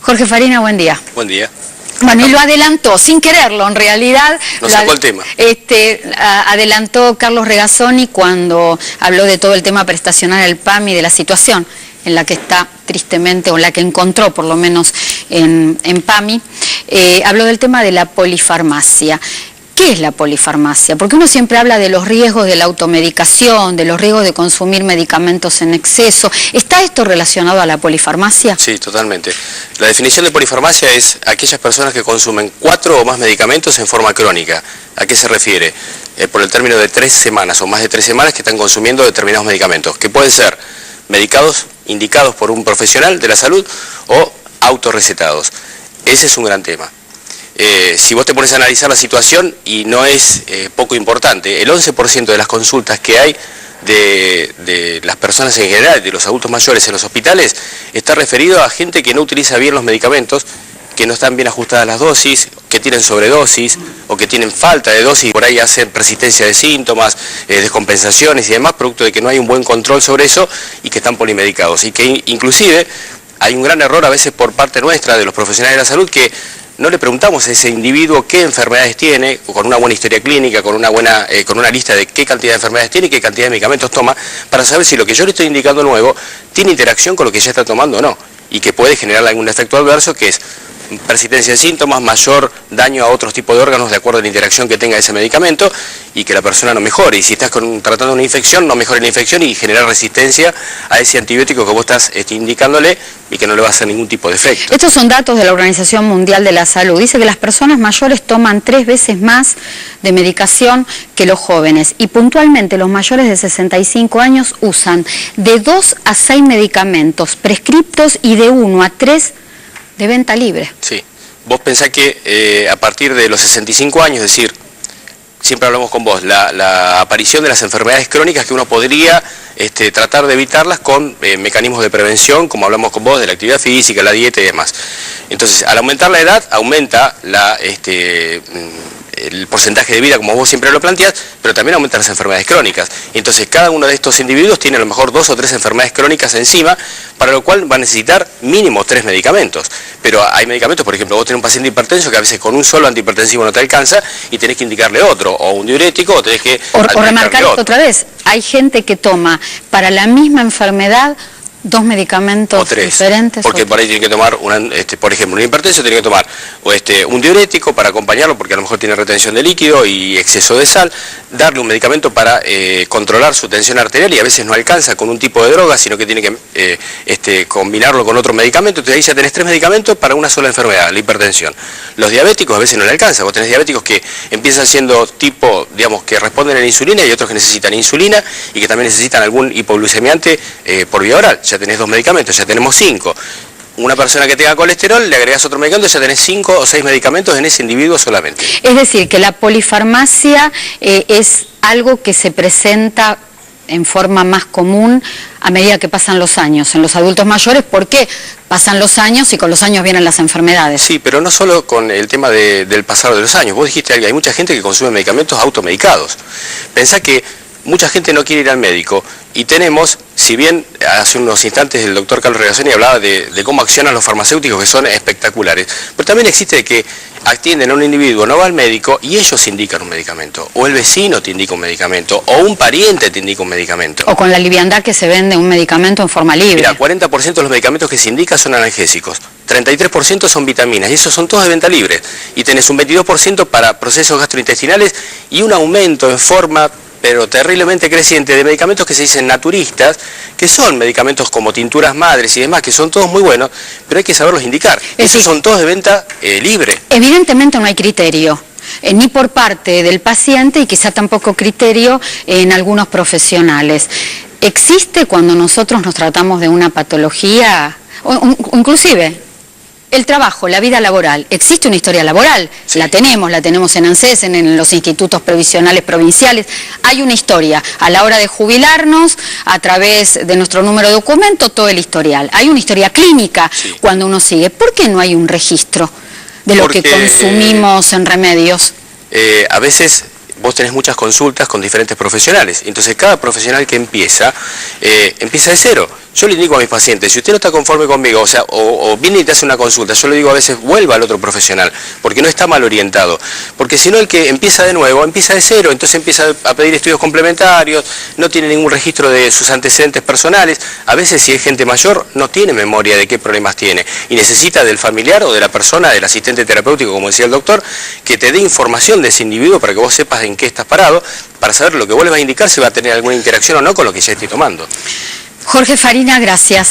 Jorge Farina, buen día. Buen día. Bueno, y lo adelantó, sin quererlo, en realidad. Nos sacó el tema. Adelantó Carlos Regazzoni cuando habló de todo el tema prestacional del PAMI y de la situación en la que está tristemente, o en la que encontró por lo menos en PAMI. Habló del tema de la polifarmacia. ¿Qué es la polifarmacia? Porque uno siempre habla de los riesgos de la automedicación, de los riesgos de consumir medicamentos en exceso. ¿Está esto relacionado a la polifarmacia? Sí, totalmente. La definición de polifarmacia es aquellas personas que consumen 4 o más medicamentos en forma crónica. ¿A qué se refiere? Por el término de 3 semanas o más de 3 semanas que están consumiendo determinados medicamentos, que pueden ser medicados, indicados por un profesional de la salud o autorrecetados. Ese es un gran tema. Si vos te pones a analizar la situación, y no es poco importante, el 11% de las consultas que hay de las personas en general, de los adultos mayores en los hospitales, está referido a gente que no utiliza bien los medicamentos, que no están bien ajustadas las dosis, que tienen sobredosis o que tienen falta de dosis, por ahí hacen persistencia de síntomas, descompensaciones y demás, producto de que no hay un buen control sobre eso y que están polimedicados. Y que inclusive hay un gran error a veces por parte nuestra, de los profesionales de la salud, que no le preguntamos a ese individuo qué enfermedades tiene, con una buena historia clínica, con una lista de qué cantidad de enfermedades tiene y qué cantidad de medicamentos toma, para saber si lo que yo le estoy indicando nuevo tiene interacción con lo que ya está tomando o no, y que puede generar algún efecto adverso, que es persistencia de síntomas, mayor daño a otros tipos de órganos de acuerdo a la interacción que tenga ese medicamento, y que la persona no mejore. Y si estás tratando una infección, no mejore la infección y generar resistencia a ese antibiótico que vos estás indicándole y que no le va a hacer ningún tipo de efecto. Estos son datos de la Organización Mundial de la Salud. Dice que las personas mayores toman 3 veces más de medicación que los jóvenes, y puntualmente los mayores de 65 años usan de 2 a 6 medicamentos prescriptos y de 1 a 3 de venta libre. Sí. Vos pensás que a partir de los 65 años, es decir, siempre hablamos con vos, la aparición de las enfermedades crónicas que uno podría tratar de evitarlas con mecanismos de prevención, como hablamos con vos, de la actividad física, la dieta y demás. Entonces, al aumentar la edad, aumenta el porcentaje de vida, como vos siempre lo planteás, pero también aumentan las enfermedades crónicas. Entonces, cada uno de estos individuos tiene a lo mejor 2 o 3 enfermedades crónicas encima, para lo cual va a necesitar mínimo 3 medicamentos. Pero hay medicamentos, por ejemplo, vos tenés un paciente hipertenso que a veces con un solo antihipertensivo no te alcanza y tenés que indicarle otro, o un diurético, o tenés que o remarcar esto otra vez, hay gente que toma para la misma enfermedad 2 medicamentos o 3 diferentes. Porque por ahí tiene que tomar, por ejemplo, un hipertenso tiene que tomar un diurético para acompañarlo, porque a lo mejor tiene retención de líquido y exceso de sal, darle un medicamento para controlar su tensión arterial, y a veces no alcanza con un tipo de droga, sino que tiene que combinarlo con otro medicamento. Entonces ahí ya tenés 3 medicamentos para una sola enfermedad, la hipertensión. Los diabéticos a veces no le alcanza. Vos tenés diabéticos que empiezan siendo tipo, digamos, que responden a la insulina, y otros que necesitan insulina y que también necesitan algún hipoglucemiante por vía oral. Ya tenés 2 medicamentos, ya tenemos 5. Una persona que tenga colesterol, le agregás otro medicamento, ya tenés 5 o 6 medicamentos en ese individuo solamente. Es decir, que la polifarmacia es algo que se presenta en forma más común a medida que pasan los años en los adultos mayores, porque pasan los años y con los años vienen las enfermedades. Sí, pero no solo con el tema del pasar de los años. Vos dijiste que hay mucha gente que consume medicamentos automedicados. Pensá que mucha gente no quiere ir al médico, y tenemos, si bien hace unos instantes el doctor Carlos Regazzoni hablaba de cómo accionan los farmacéuticos, que son espectaculares, pero también existe que atienden a un individuo, no va al médico y ellos indican un medicamento, o el vecino te indica un medicamento, o un pariente te indica un medicamento. O con la liviandad que se vende un medicamento en forma libre. Mira, 40% de los medicamentos que se indican son analgésicos, 33% son vitaminas, y esos son todos de venta libre, y tenés un 22% para procesos gastrointestinales, y un aumento en forma pero terriblemente creciente de medicamentos que se dicen naturistas, que son medicamentos como tinturas madres y demás, que son todos muy buenos, pero hay que saberlos indicar. Esos son todos de venta libre. Evidentemente no hay criterio, ni por parte del paciente, y quizá tampoco criterio en algunos profesionales. ¿Existe cuando nosotros nos tratamos de una patología, o inclusive el trabajo, la vida laboral? ¿Existe una historia laboral? Sí. La tenemos en ANSES, en los institutos previsionales provinciales. Hay una historia. A la hora de jubilarnos, a través de nuestro número de documento, todo el historial. Hay una historia clínica, sí, cuando uno sigue. ¿Por qué no hay un registro de lo que consumimos en remedios? A veces vos tenés muchas consultas con diferentes profesionales, entonces cada profesional que empieza de cero. Yo le indico a mis pacientes, si usted no está conforme conmigo, o sea, o viene y te hace una consulta, yo le digo a veces, vuelva al otro profesional, porque no está mal orientado. Porque si no, el que empieza de nuevo, empieza de cero, entonces empieza a pedir estudios complementarios, no tiene ningún registro de sus antecedentes personales. A veces, si es gente mayor, no tiene memoria de qué problemas tiene y necesita del familiar o de la persona, del asistente terapéutico, como decía el doctor, que te dé información de ese individuo para que vos sepas en qué estás parado, para saber lo que vos le vas a indicar, si va a tener alguna interacción o no con lo que ya esté tomando. Jorge Farina, gracias.